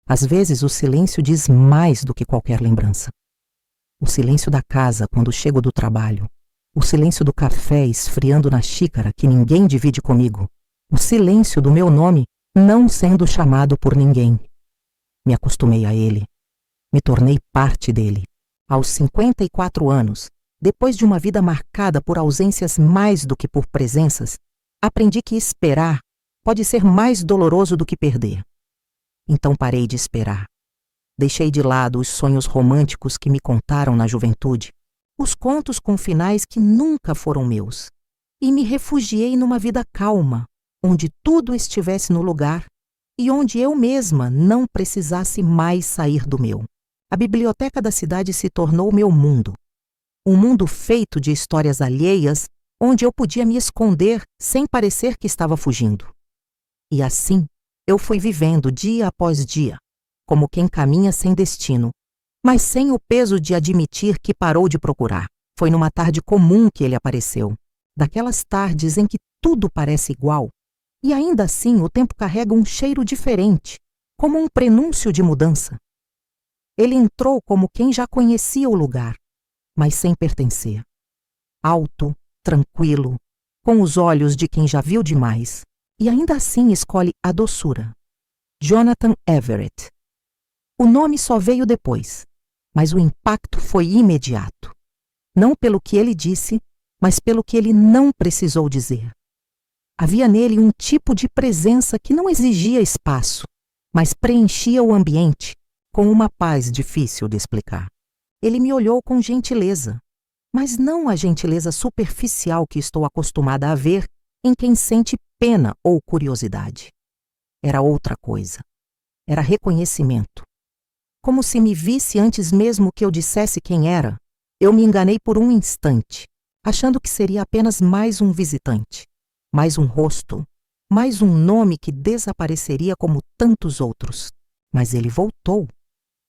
Às vezes o silêncio diz mais do que qualquer lembrança. O silêncio da casa quando chego do trabalho. O silêncio do café esfriando na xícara que ninguém divide comigo. O silêncio do meu nome não sendo chamado por ninguém. Me acostumei a ele. Me tornei parte dele. Aos 54 anos, depois de uma vida marcada por ausências mais do que por presenças, aprendi que esperar pode ser mais doloroso do que perder. Então parei de esperar. Deixei de lado os sonhos românticos que me contaram na juventude, os contos com finais que nunca foram meus, e me refugiei numa vida calma, onde tudo estivesse no lugar e onde eu mesma não precisasse mais sair do meu. A biblioteca da cidade se tornou meu mundo. Um mundo feito de histórias alheias, onde eu podia me esconder sem parecer que estava fugindo. E assim, eu fui vivendo dia após dia, como quem caminha sem destino, mas sem o peso de admitir que parou de procurar. Foi numa tarde comum que ele apareceu, daquelas tardes em que tudo parece igual, e ainda assim o tempo carrega um cheiro diferente, como um prenúncio de mudança. Ele entrou como quem já conhecia o lugar, mas sem pertencer. Alto, tranquilo, com os olhos de quem já viu demais, e ainda assim escolhe a doçura. Jonathan Everett. O nome só veio depois, mas o impacto foi imediato. Não pelo que ele disse, mas pelo que ele não precisou dizer. Havia nele um tipo de presença que não exigia espaço, mas preenchia o ambiente com uma paz difícil de explicar. Ele me olhou com gentileza, mas não a gentileza superficial que estou acostumada a ver em quem sente pena ou curiosidade. Era outra coisa. Era reconhecimento. Como se me visse antes mesmo que eu dissesse quem era, eu me enganei por um instante, achando que seria apenas mais um visitante, mais um rosto, mais um nome que desapareceria como tantos outros. Mas ele voltou.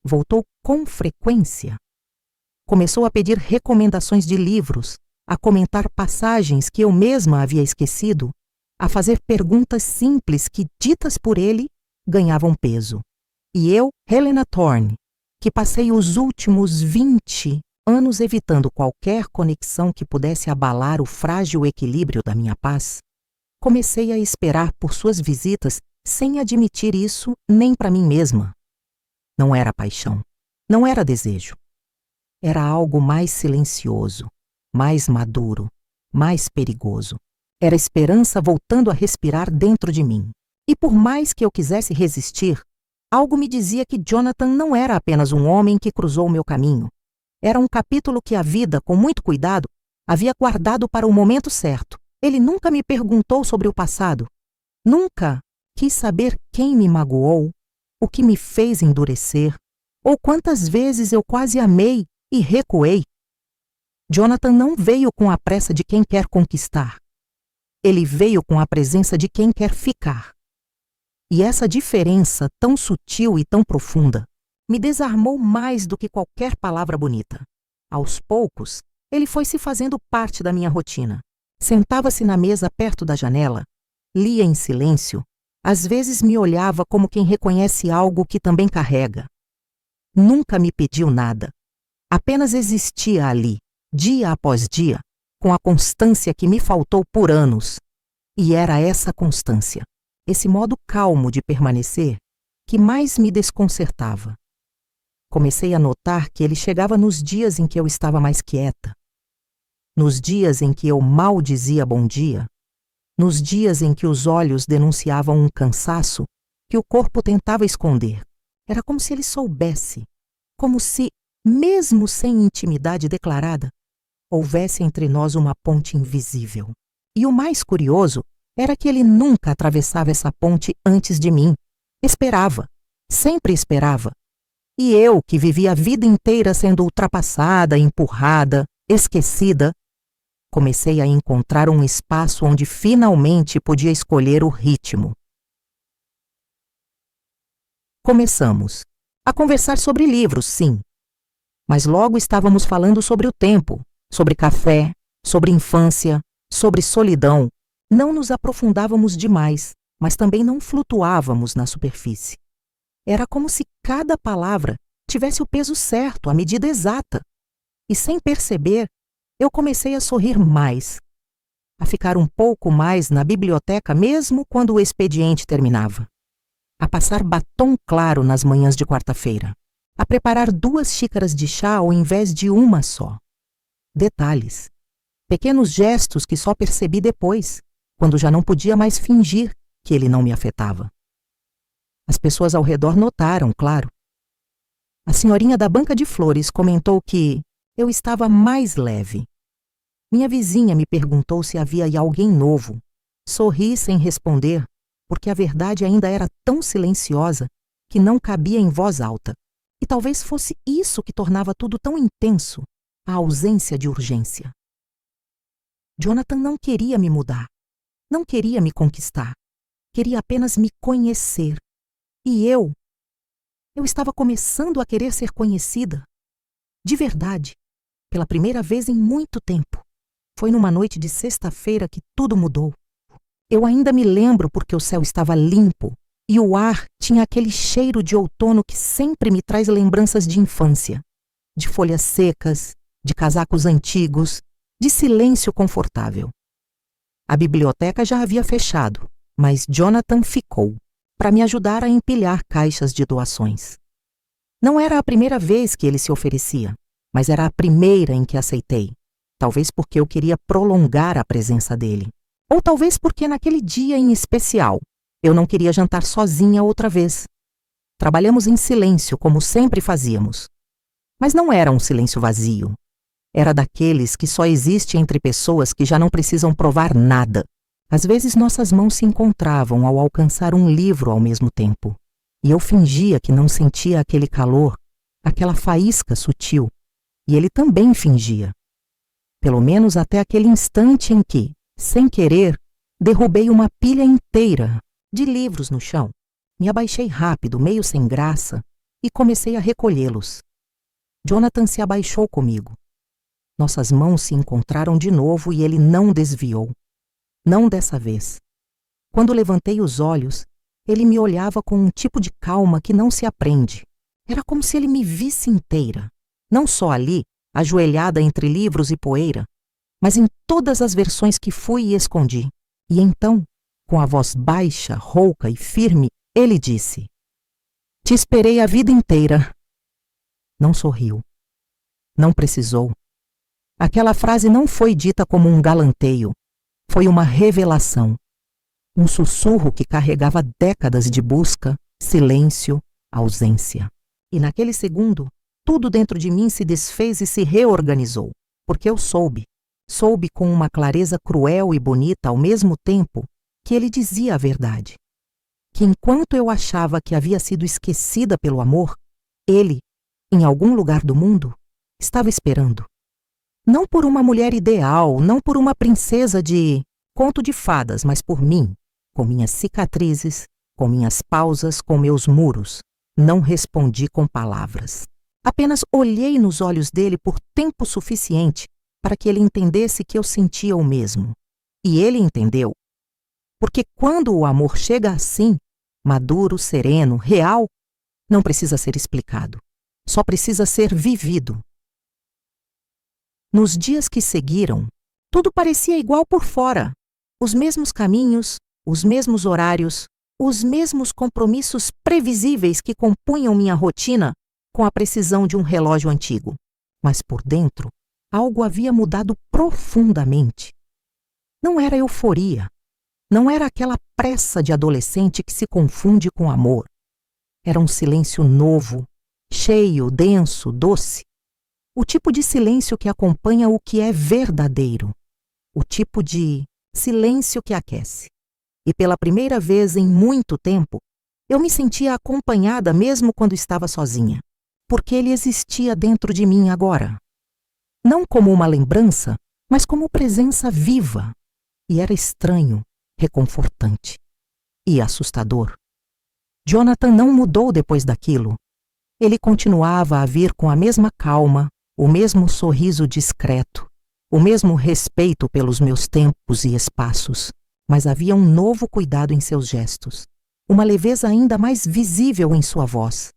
Voltou com frequência. Começou a pedir recomendações de livros, a comentar passagens que eu mesma havia esquecido, a fazer perguntas simples que, ditas por ele, ganhavam peso. E eu, Helena Thorne, que passei os últimos 20 anos evitando qualquer conexão que pudesse abalar o frágil equilíbrio da minha paz, comecei a esperar por suas visitas sem admitir isso nem para mim mesma. Não era paixão, não era desejo. Era algo mais silencioso, mais maduro, mais perigoso. Era esperança voltando a respirar dentro de mim. E por mais que eu quisesse resistir, algo me dizia que Jonathan não era apenas um homem que cruzou o meu caminho. Era um capítulo que a vida, com muito cuidado, havia guardado para o momento certo. Ele nunca me perguntou sobre o passado. Nunca quis saber quem me magoou, o que me fez endurecer, ou quantas vezes eu quase amei e recuei. Jonathan não veio com a pressa de quem quer conquistar. Ele veio com a presença de quem quer ficar. E essa diferença tão sutil e tão profunda me desarmou mais do que qualquer palavra bonita. Aos poucos, ele foi se fazendo parte da minha rotina. Sentava-se na mesa perto da janela, lia em silêncio, às vezes me olhava como quem reconhece algo que também carrega. Nunca me pediu nada. Apenas existia ali, dia após dia, com a constância que me faltou por anos. E era essa constância, esse modo calmo de permanecer, que mais me desconcertava. Comecei a notar que ele chegava nos dias em que eu estava mais quieta, nos dias em que eu mal dizia bom dia, nos dias em que os olhos denunciavam um cansaço que o corpo tentava esconder. Era como se ele soubesse, como se, mesmo sem intimidade declarada, houvesse entre nós uma ponte invisível. E o mais curioso era que ele nunca atravessava essa ponte antes de mim. Esperava, sempre esperava. E eu, que vivia a vida inteira sendo ultrapassada, empurrada, esquecida, comecei a encontrar um espaço onde finalmente podia escolher o ritmo. Começamos a conversar sobre livros, sim. Mas logo estávamos falando sobre o tempo, sobre café, sobre infância, sobre solidão. Não nos aprofundávamos demais, mas também não flutuávamos na superfície. Era como se cada palavra tivesse o peso certo, a medida exata. E sem perceber, eu comecei a sorrir mais, a ficar um pouco mais na biblioteca mesmo quando o expediente terminava, a passar batom claro nas manhãs de quarta-feira, a preparar 2 xícaras de chá ao invés de uma só. Detalhes, pequenos gestos que só percebi depois, quando já não podia mais fingir que ele não me afetava. As pessoas ao redor notaram, claro. A senhorinha da banca de flores comentou que eu estava mais leve. Minha vizinha me perguntou se havia aí alguém novo. Sorri sem responder, porque a verdade ainda era tão silenciosa que não cabia em voz alta. E talvez fosse isso que tornava tudo tão intenso, a ausência de urgência. Jonathan não queria me mudar, não queria me conquistar, queria apenas me conhecer. E eu estava começando a querer ser conhecida. De verdade, pela primeira vez em muito tempo. Foi numa noite de sexta-feira que tudo mudou. Eu ainda me lembro porque o céu estava limpo e o ar tinha aquele cheiro de outono que sempre me traz lembranças de infância, de folhas secas, de casacos antigos, de silêncio confortável. A biblioteca já havia fechado, mas Jonathan ficou, para me ajudar a empilhar caixas de doações. Não era a primeira vez que ele se oferecia, mas era a primeira em que aceitei. Talvez porque eu queria prolongar a presença dele. Ou talvez porque naquele dia em especial, eu não queria jantar sozinha outra vez. Trabalhamos em silêncio, como sempre fazíamos. Mas não era um silêncio vazio. Era daqueles que só existe entre pessoas que já não precisam provar nada. Às vezes nossas mãos se encontravam ao alcançar um livro ao mesmo tempo. E eu fingia que não sentia aquele calor, aquela faísca sutil. E ele também fingia. Pelo menos até aquele instante em que, sem querer, derrubei uma pilha inteira de livros no chão. Me abaixei rápido, meio sem graça, e comecei a recolhê-los. Jonathan se abaixou comigo. Nossas mãos se encontraram de novo e ele não desviou. Não dessa vez. Quando levantei os olhos, ele me olhava com um tipo de calma que não se aprende. Era como se ele me visse inteira, não só ali, ajoelhada entre livros e poeira, mas em todas as versões que fui e escondi. E então, com a voz baixa, rouca e firme, ele disse: "Te esperei a vida inteira." Não sorriu. Não precisou. Aquela frase não foi dita como um galanteio. Foi uma revelação. Um sussurro que carregava décadas de busca, silêncio, ausência. E naquele segundo, tudo dentro de mim se desfez e se reorganizou, porque eu soube com uma clareza cruel e bonita ao mesmo tempo que ele dizia a verdade. Que enquanto eu achava que havia sido esquecida pelo amor, ele, em algum lugar do mundo, estava esperando. Não por uma mulher ideal, não por uma princesa de conto de fadas, mas por mim, com minhas cicatrizes, com minhas pausas, com meus muros. Não respondi com palavras. Apenas olhei nos olhos dele por tempo suficiente para que ele entendesse que eu sentia o mesmo. E ele entendeu. Porque quando o amor chega assim, maduro, sereno, real, não precisa ser explicado. Só precisa ser vivido. Nos dias que seguiram, tudo parecia igual por fora. Os mesmos caminhos, os mesmos horários, os mesmos compromissos previsíveis que compunham minha rotina com a precisão de um relógio antigo. Mas por dentro, algo havia mudado profundamente. Não era euforia. Não era aquela pressa de adolescente que se confunde com amor. Era um silêncio novo, cheio, denso, doce. O tipo de silêncio que acompanha o que é verdadeiro. O tipo de silêncio que aquece. E pela primeira vez em muito tempo, eu me sentia acompanhada mesmo quando estava sozinha. Porque ele existia dentro de mim agora. Não como uma lembrança, mas como presença viva. E era estranho, reconfortante e assustador. Jonathan não mudou depois daquilo. Ele continuava a vir com a mesma calma, o mesmo sorriso discreto, o mesmo respeito pelos meus tempos e espaços, mas havia um novo cuidado em seus gestos. uma leveza ainda mais visível em sua voz,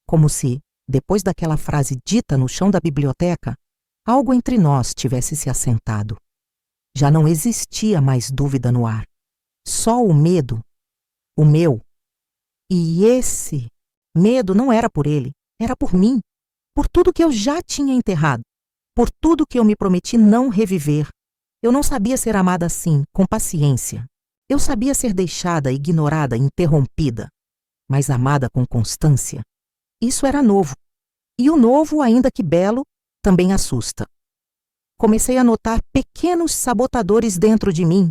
como se, depois daquela frase dita no chão da biblioteca, algo entre nós tivesse se assentado. Já não existia mais dúvida no ar. Só o medo, o meu. E esse medo não era por ele, era por mim, por tudo que eu já tinha enterrado, por tudo que eu me prometi não reviver. Eu não sabia ser amada assim, com paciência. Eu sabia ser deixada, ignorada, interrompida, mas amada com constância. Isso era novo. E o novo, ainda que belo, também assusta. Comecei a notar pequenos sabotadores dentro de mim,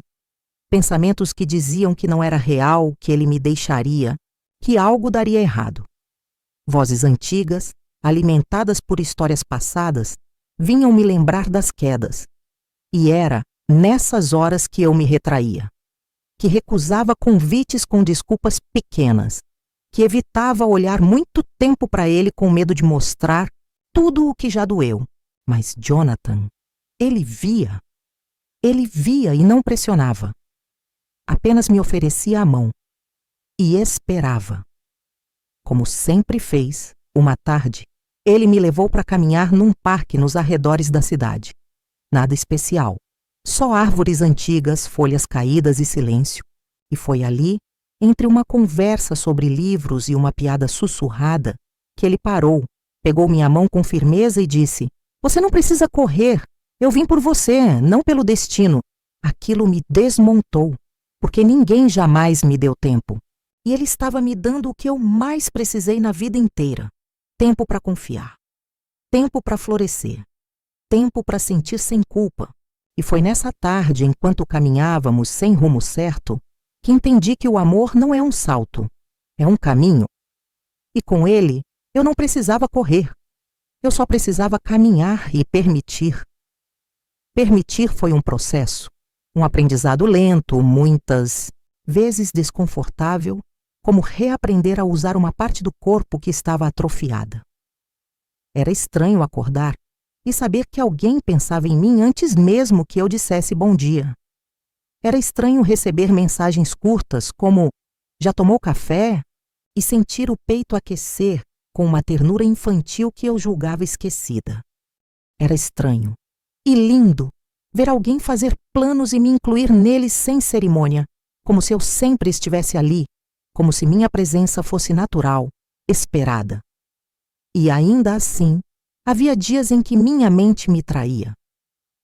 pensamentos que diziam que não era real, que ele me deixaria, que algo daria errado. Vozes antigas, alimentadas por histórias passadas, vinham me lembrar das quedas. E era nessas horas que eu me retraía, que recusava convites com desculpas pequenas, que evitava olhar muito tempo para ele com medo de mostrar tudo o que já doeu. Mas Jonathan, ele via e não pressionava. Apenas me oferecia a mão e esperava. Como sempre fez, uma tarde, ele me levou para caminhar num parque nos arredores da cidade. Nada especial, só árvores antigas, folhas caídas e silêncio. E foi ali, entre uma conversa sobre livros e uma piada sussurrada, que ele parou, pegou minha mão com firmeza e disse: "Você não precisa correr. Eu vim por você, não pelo destino." Aquilo me desmontou, porque ninguém jamais me deu tempo. E ele estava me dando o que eu mais precisei na vida inteira: tempo para confiar, tempo para florescer, tempo para sentir sem culpa. E foi nessa tarde, enquanto caminhávamos sem rumo certo, que entendi que o amor não é um salto, é um caminho. E com ele, eu não precisava correr. Eu só precisava caminhar e permitir. Permitir foi um processo, um aprendizado lento, muitas vezes desconfortável, como reaprender a usar uma parte do corpo que estava atrofiada. Era estranho acordar e saber que alguém pensava em mim antes mesmo que eu dissesse bom dia. Era estranho receber mensagens curtas como "já tomou café?" e sentir o peito aquecer com uma ternura infantil que eu julgava esquecida. Era estranho e lindo ver alguém fazer planos e me incluir neles sem cerimônia, como se eu sempre estivesse ali, como se minha presença fosse natural, esperada. E ainda assim, havia dias em que minha mente me traía.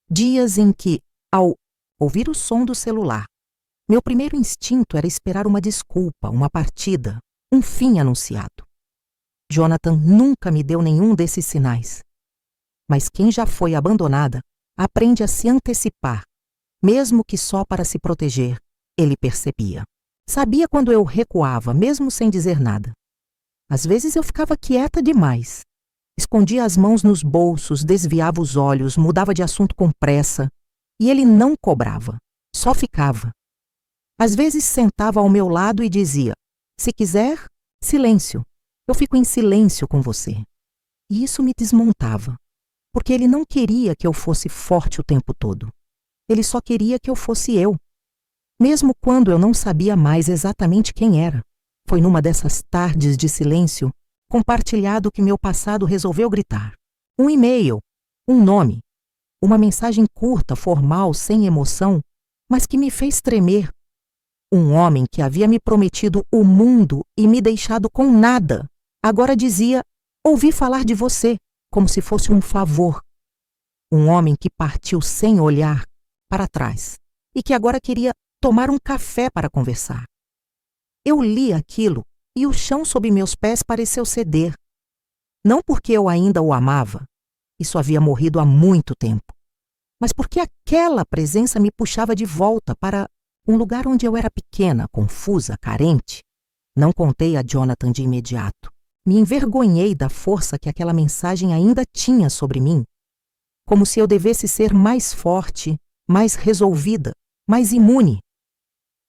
Dias em que, ao ouvir o som do celular, meu primeiro instinto era esperar uma desculpa, uma partida, um fim anunciado. Jonathan nunca me deu nenhum desses sinais. Mas quem já foi abandonada aprende a se antecipar, mesmo que só para se proteger. Ele percebia. Sabia quando eu recuava, mesmo sem dizer nada. Às vezes eu ficava quieta demais. Escondia as mãos nos bolsos, desviava os olhos, mudava de assunto com pressa. E ele não cobrava, só ficava. Às vezes sentava ao meu lado e dizia: "Se quiser, silêncio. Eu fico em silêncio com você." E isso me desmontava, porque ele não queria que eu fosse forte o tempo todo. Ele só queria que eu fosse eu. Mesmo quando eu não sabia mais exatamente quem era. Foi numa dessas tardes de silêncio compartilhado que meu passado resolveu gritar. Um e-mail, um nome, uma mensagem curta, formal, sem emoção, mas que me fez tremer. Um homem que havia me prometido o mundo e me deixado com nada, agora dizia: "Ouvi falar de você", como se fosse um favor. Um homem que partiu sem olhar para trás e que agora queria tomar um café para conversar. Eu li aquilo e o chão sob meus pés pareceu ceder. Não porque eu ainda o amava, isso havia morrido há muito tempo, mas porque aquela presença me puxava de volta para um lugar onde eu era pequena, confusa, carente. Não contei a Jonathan de imediato. Me envergonhei da força que aquela mensagem ainda tinha sobre mim, como se eu devesse ser mais forte, mais resolvida, mais imune.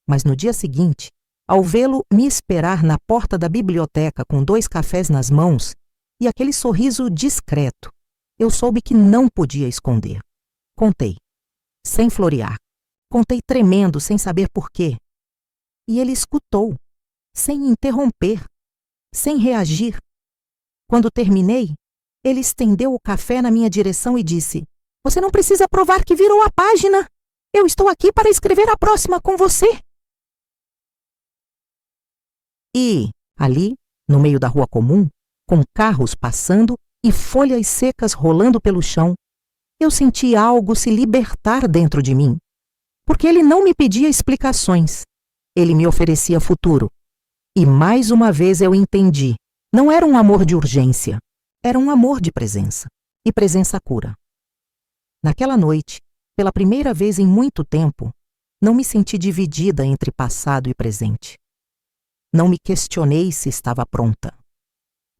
Mas no dia seguinte, ao vê-lo me esperar na porta da biblioteca com 2 cafés nas mãos e aquele sorriso discreto, eu soube que não podia esconder. Contei, sem florear. Contei tremendo, sem saber por quê. E ele escutou, sem interromper, sem reagir. Quando terminei, ele estendeu o café na minha direção e disse: "Você não precisa provar que virou a página. Eu estou aqui para escrever a próxima com você." E, ali, no meio da rua comum, com carros passando e folhas secas rolando pelo chão, eu senti algo se libertar dentro de mim. Porque ele não me pedia explicações. Ele me oferecia futuro. E mais uma vez eu entendi. Não era um amor de urgência. Era um amor de presença. E presença cura. Naquela noite, pela primeira vez em muito tempo, não me senti dividida entre passado e presente. Não me questionei se estava pronta.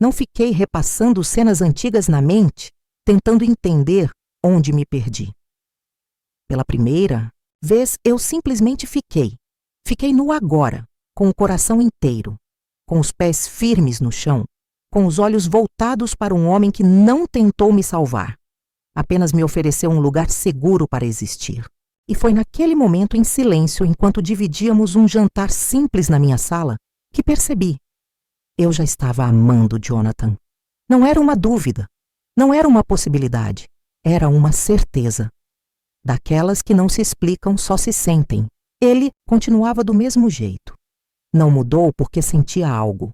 Não fiquei repassando cenas antigas na mente, tentando entender onde me perdi. Pela primeira vez, eu simplesmente fiquei. Fiquei no agora, com o coração inteiro, com os pés firmes no chão, com os olhos voltados para um homem que não tentou me salvar, apenas me ofereceu um lugar seguro para existir. E foi naquele momento, em silêncio, enquanto dividíamos um jantar simples na minha sala, que percebi. Eu já estava amando Jonathan. Não era uma dúvida, não era uma possibilidade, era uma certeza. Daquelas que não se explicam, só se sentem. Ele continuava do mesmo jeito. Não mudou porque sentia algo.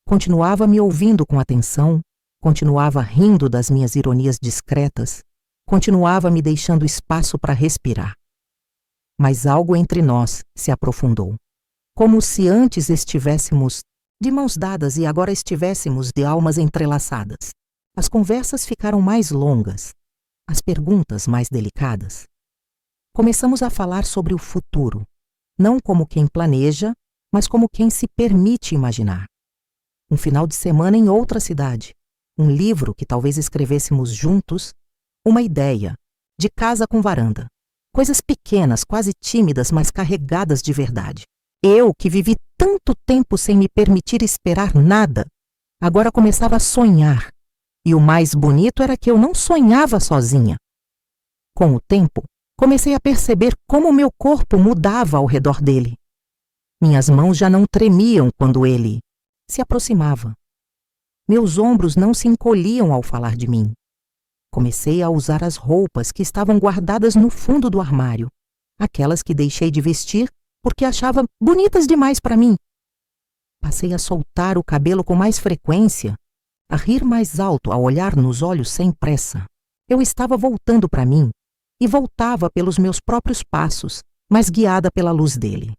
Continuava me ouvindo com atenção, continuava rindo das minhas ironias discretas, continuava me deixando espaço para respirar. Mas algo entre nós se aprofundou. Como se antes estivéssemos de mãos dadas e agora estivéssemos de almas entrelaçadas. As conversas ficaram mais longas, as perguntas mais delicadas. Começamos a falar sobre o futuro, não como quem planeja, mas como quem se permite imaginar. Um final de semana em outra cidade, um livro que talvez escrevêssemos juntos, uma ideia, de casa com varanda. Coisas pequenas, quase tímidas, mas carregadas de verdade. Eu, que vivi tanto tempo sem me permitir esperar nada, agora começava a sonhar. E o mais bonito era que eu não sonhava sozinha. Com o tempo, comecei a perceber como meu corpo mudava ao redor dele. Minhas mãos já não tremiam quando ele se aproximava. Meus ombros não se encolhiam ao falar de mim. Comecei a usar as roupas que estavam guardadas no fundo do armário, aquelas que deixei de vestir porque achava bonitas demais para mim. Passei a soltar o cabelo com mais frequência, a rir mais alto, a olhar nos olhos sem pressa. Eu estava voltando para mim e voltava pelos meus próprios passos, mas guiada pela luz dele.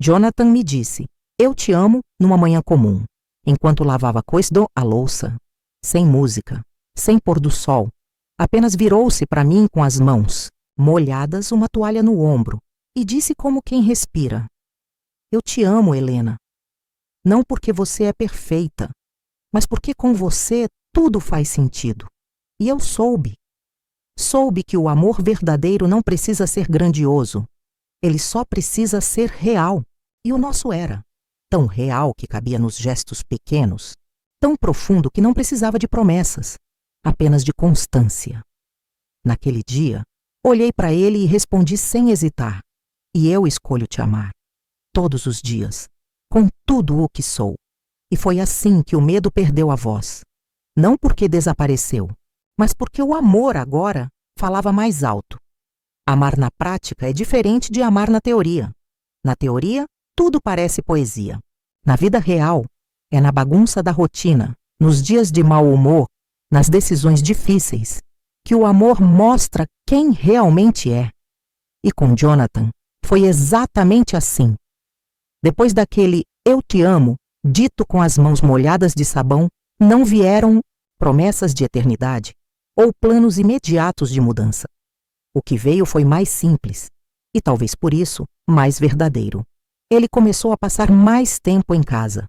Jonathan me disse: "Eu te amo", numa manhã comum, enquanto lavava a louça, sem música, sem pôr do sol. Apenas virou-se para mim com as mãos molhadas, uma toalha no ombro, e disse como quem respira: "Eu te amo, Helena. Não porque você é perfeita, mas porque com você tudo faz sentido." E eu soube. Soube que o amor verdadeiro não precisa ser grandioso. Ele só precisa ser real. E o nosso era. Tão real que cabia nos gestos pequenos. Tão profundo que não precisava de promessas. Apenas de constância. Naquele dia, olhei para ele e respondi sem hesitar: "E eu escolho te amar. Todos os dias. Com tudo o que sou." E foi assim que o medo perdeu a voz. Não porque desapareceu, mas porque o amor agora falava mais alto. Amar na prática é diferente de amar na teoria. Na teoria, tudo parece poesia. Na vida real, é na bagunça da rotina, nos dias de mau humor, nas decisões difíceis, que o amor mostra quem realmente é. E com Jonathan, foi exatamente assim. Depois daquele "eu te amo", dito com as mãos molhadas de sabão, não vieram promessas de eternidade ou planos imediatos de mudança. O que veio foi mais simples e, talvez por isso, mais verdadeiro. Ele começou a passar mais tempo em casa.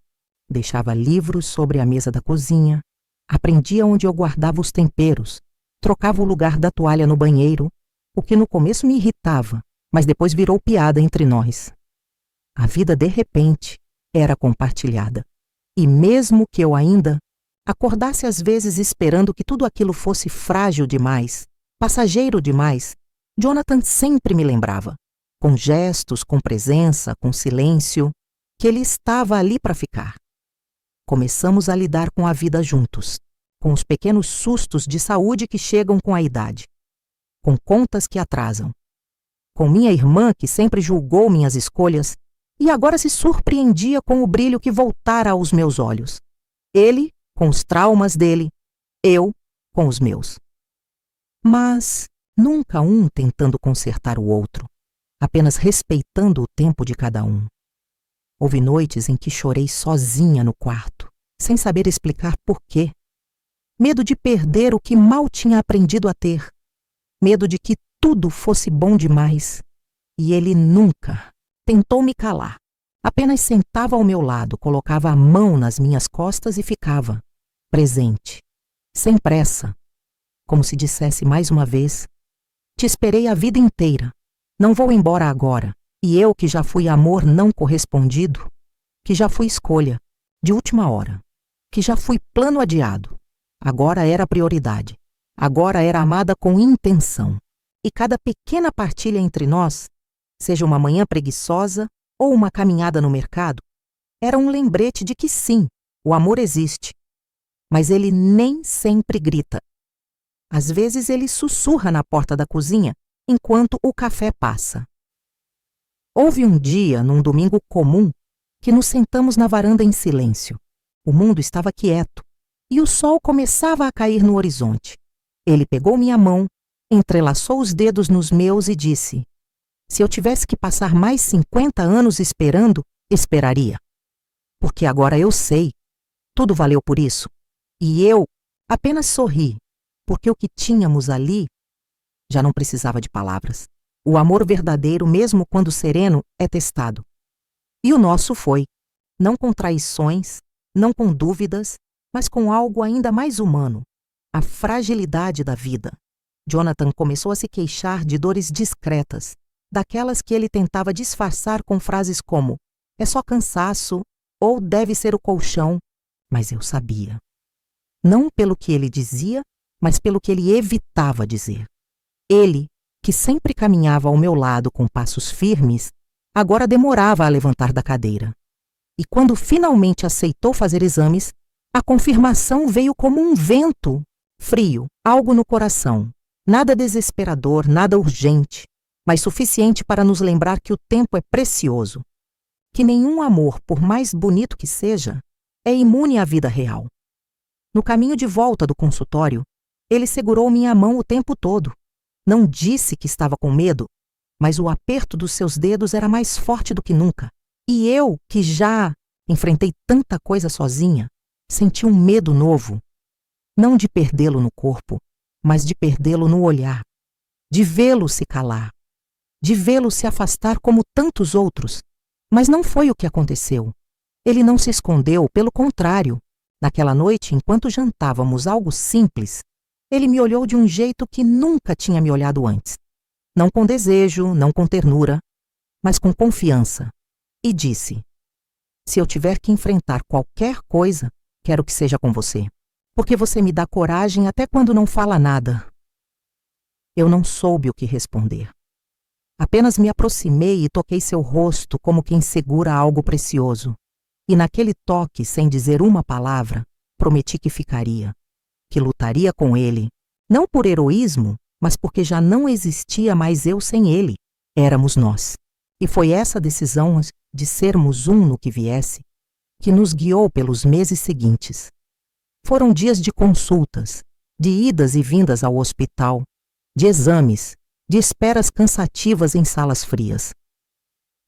Deixava livros sobre a mesa da cozinha, aprendia onde eu guardava os temperos, trocava o lugar da toalha no banheiro, o que no começo me irritava, mas depois virou piada entre nós. A vida, de repente, era compartilhada. E mesmo que eu ainda acordasse às vezes esperando que tudo aquilo fosse frágil demais, passageiro demais, Jonathan sempre me lembrava. Com gestos, com presença, com silêncio. que ele estava ali para ficar. Começamos a lidar com a vida juntos, com os pequenos sustos de saúde que chegam com a idade, com contas que atrasam, com minha irmã que sempre julgou minhas escolhas e agora se surpreendia com o brilho que voltara aos meus olhos. Ele com os traumas dele, eu com os meus. Mas nunca um tentando consertar o outro, apenas respeitando o tempo de cada um. Houve noites em que chorei sozinha no quarto, sem saber explicar por quê. Medo de perder o que mal tinha aprendido a ter. Medo de que tudo fosse bom demais. E ele nunca tentou me calar. Apenas sentava ao meu lado, colocava a mão nas minhas costas e ficava, presente, sem pressa, como se dissesse mais uma vez: te esperei a vida inteira, não vou embora agora. E eu que já fui amor não correspondido, que já fui escolha, de última hora, que já fui plano adiado, agora era prioridade, agora era amada com intenção. E cada pequena partilha entre nós, seja uma manhã preguiçosa ou uma caminhada no mercado, era um lembrete de que sim, o amor existe, mas ele nem sempre grita. Às vezes ele sussurra na porta da cozinha enquanto o café passa. Houve um dia, num domingo comum, que nos sentamos na varanda em silêncio. O mundo estava quieto e o sol começava a cair no horizonte. Ele pegou minha mão, entrelaçou os dedos nos meus e disse: se eu tivesse que passar mais 50 anos esperando, esperaria. Porque agora eu sei, tudo valeu por isso. E eu apenas sorri, porque o que tínhamos ali já não precisava de palavras. O amor verdadeiro, mesmo quando sereno, é testado. E o nosso foi, não com traições, não com dúvidas, mas com algo ainda mais humano, a fragilidade da vida. Jonathan começou a se queixar de dores discretas, daquelas que ele tentava disfarçar com frases como: é só cansaço, ou deve ser o colchão, mas eu sabia. Não pelo que ele dizia, mas pelo que ele evitava dizer. Ele, que sempre caminhava ao meu lado com passos firmes, agora demorava a levantar da cadeira. E quando finalmente aceitou fazer exames, a confirmação veio como um vento, frio, algo no coração. Nada desesperador, nada urgente, mas suficiente para nos lembrar que o tempo é precioso, que nenhum amor, por mais bonito que seja, é imune à vida real. No caminho de volta do consultório, ele segurou minha mão o tempo todo. Não disse que estava com medo, mas o aperto dos seus dedos era mais forte do que nunca. E eu, que já enfrentei tanta coisa sozinha, senti um medo novo. Não de perdê-lo no corpo, mas de perdê-lo no olhar. De vê-lo se calar. De vê-lo se afastar como tantos outros. Mas não foi o que aconteceu. Ele não se escondeu, pelo contrário. Naquela noite, enquanto jantávamos algo simples, ele me olhou de um jeito que nunca tinha me olhado antes. Não com desejo, não com ternura, mas com confiança. E disse: se eu tiver que enfrentar qualquer coisa, quero que seja com você. Porque você me dá coragem até quando não fala nada. Eu não soube o que responder. Apenas me aproximei e toquei seu rosto como quem segura algo precioso. E naquele toque, sem dizer uma palavra, prometi que ficaria. Que lutaria com ele, não por heroísmo, mas porque já não existia mais eu sem ele. Éramos nós. E foi essa decisão de sermos um no que viesse que nos guiou pelos meses seguintes. Foram dias de consultas, de idas e vindas ao hospital, de exames, de esperas cansativas em salas frias.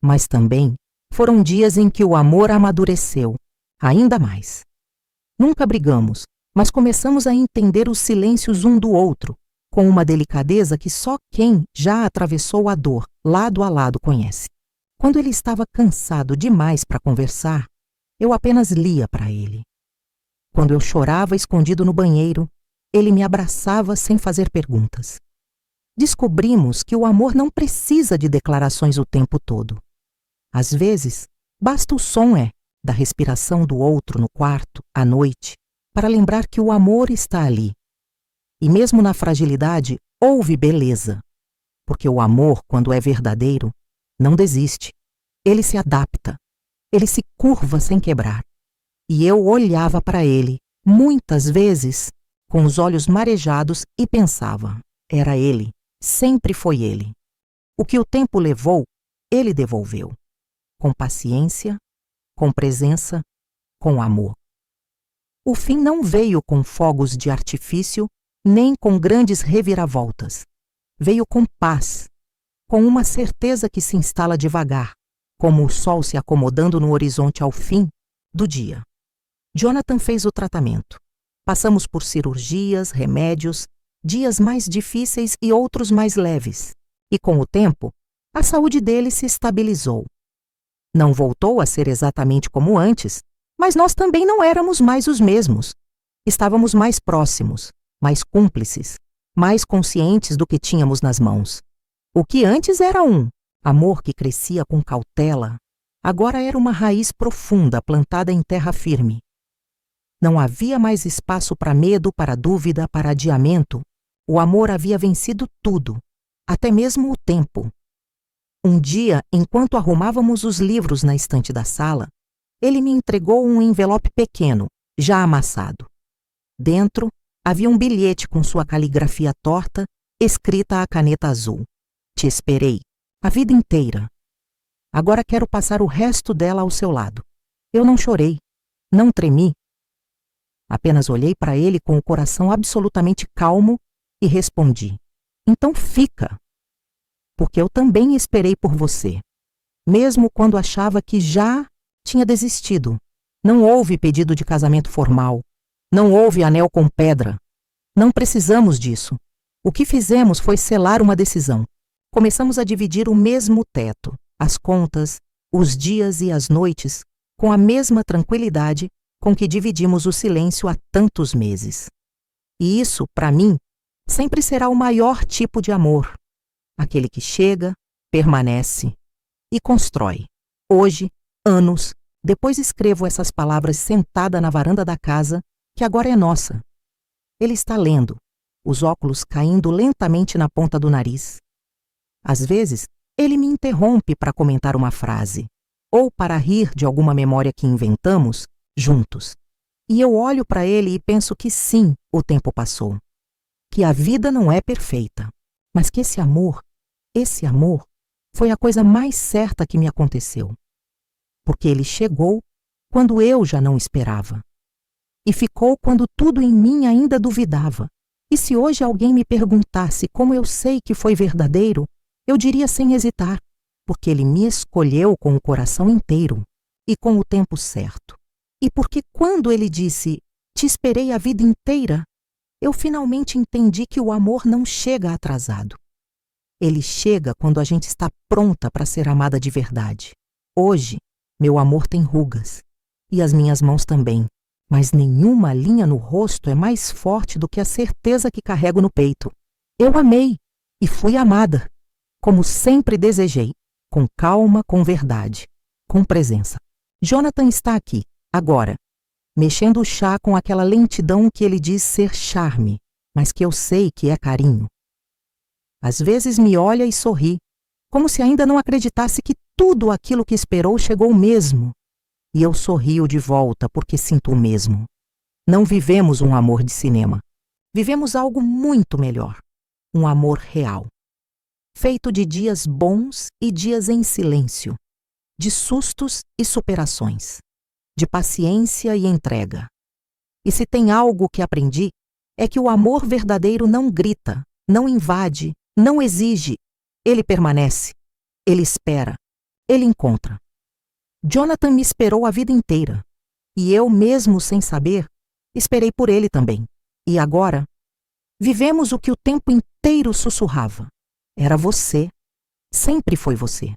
Mas também foram dias em que o amor amadureceu, ainda mais. Nunca brigamos, mas começamos a entender os silêncios um do outro, com uma delicadeza que só quem já atravessou a dor lado a lado conhece. Quando ele estava cansado demais para conversar, eu apenas lia para ele. Quando eu chorava escondido no banheiro, ele me abraçava sem fazer perguntas. Descobrimos que o amor não precisa de declarações o tempo todo. Às vezes, basta o som da respiração do outro no quarto, à noite, para lembrar que o amor está ali. E mesmo na fragilidade, houve beleza. Porque o amor, quando é verdadeiro, não desiste. Ele se adapta. Ele se curva sem quebrar. E eu olhava para ele, muitas vezes, com os olhos marejados e pensava: era ele, sempre foi ele. O que o tempo levou, ele devolveu. Com paciência, com presença, com amor. O fim não veio com fogos de artifício, nem com grandes reviravoltas. Veio com paz, com uma certeza que se instala devagar, como o sol se acomodando no horizonte ao fim do dia. Jonathan fez o tratamento. Passamos por cirurgias, remédios, dias mais difíceis e outros mais leves. E com o tempo, a saúde dele se estabilizou. Não voltou a ser exatamente como antes, mas nós também não éramos mais os mesmos. Estávamos mais próximos, mais cúmplices, mais conscientes do que tínhamos nas mãos. O que antes era um amor que crescia com cautela, agora era uma raiz profunda plantada em terra firme. Não havia mais espaço para medo, para dúvida, para adiamento. O amor havia vencido tudo, até mesmo o tempo. Um dia, enquanto arrumávamos os livros na estante da sala, ele me entregou um envelope pequeno, já amassado. Dentro, havia um bilhete com sua caligrafia torta, escrita à caneta azul. Te esperei, a vida inteira. Agora quero passar o resto dela ao seu lado. Eu não chorei, não tremi. Apenas olhei para ele com o coração absolutamente calmo e respondi: então fica. Porque eu também esperei por você, mesmo quando achava que já tinha desistido. Não houve pedido de casamento formal, não houve anel com pedra. Não precisamos disso. O que fizemos foi selar uma decisão. Começamos a dividir o mesmo teto, as contas, os dias e as noites, com a mesma tranquilidade com que dividimos o silêncio há tantos meses. E isso, para mim, sempre será o maior tipo de amor. Aquele que chega, permanece e constrói. Hoje, anos, depois escrevo essas palavras sentada na varanda da casa, que agora é nossa. Ele está lendo, os óculos caindo lentamente na ponta do nariz. Às vezes, ele me interrompe para comentar uma frase, ou para rir de alguma memória que inventamos juntos. E eu olho para ele e penso que sim, o tempo passou. Que a vida não é perfeita, mas que esse amor, foi a coisa mais certa que me aconteceu. Porque ele chegou quando eu já não esperava. E ficou quando tudo em mim ainda duvidava. E se hoje alguém me perguntasse como eu sei que foi verdadeiro, eu diria sem hesitar, porque ele me escolheu com o coração inteiro e com o tempo certo. E porque quando ele disse, te esperei a vida inteira, eu finalmente entendi que o amor não chega atrasado. Ele chega quando a gente está pronta para ser amada de verdade. Hoje, meu amor tem rugas, e as minhas mãos também, mas nenhuma linha no rosto é mais forte do que a certeza que carrego no peito. Eu amei e fui amada, como sempre desejei, com calma, com verdade, com presença. Jonathan está aqui, agora, mexendo o chá com aquela lentidão que ele diz ser charme, mas que eu sei que é carinho. Às vezes me olha e sorri, como se ainda não acreditasse que tudo aquilo que esperou chegou mesmo. E eu sorrio de volta porque sinto o mesmo. Não vivemos um amor de cinema. Vivemos algo muito melhor. Um amor real. Feito de dias bons e dias em silêncio. De sustos e superações. De paciência e entrega. E se tem algo que aprendi, é que o amor verdadeiro não grita, não invade, não exige. Ele permanece. Ele espera. Ele encontra. Jonathan me esperou a vida inteira. E eu, mesmo sem saber, esperei por ele também. E agora, vivemos o que o tempo inteiro sussurrava. Era você. Sempre foi você.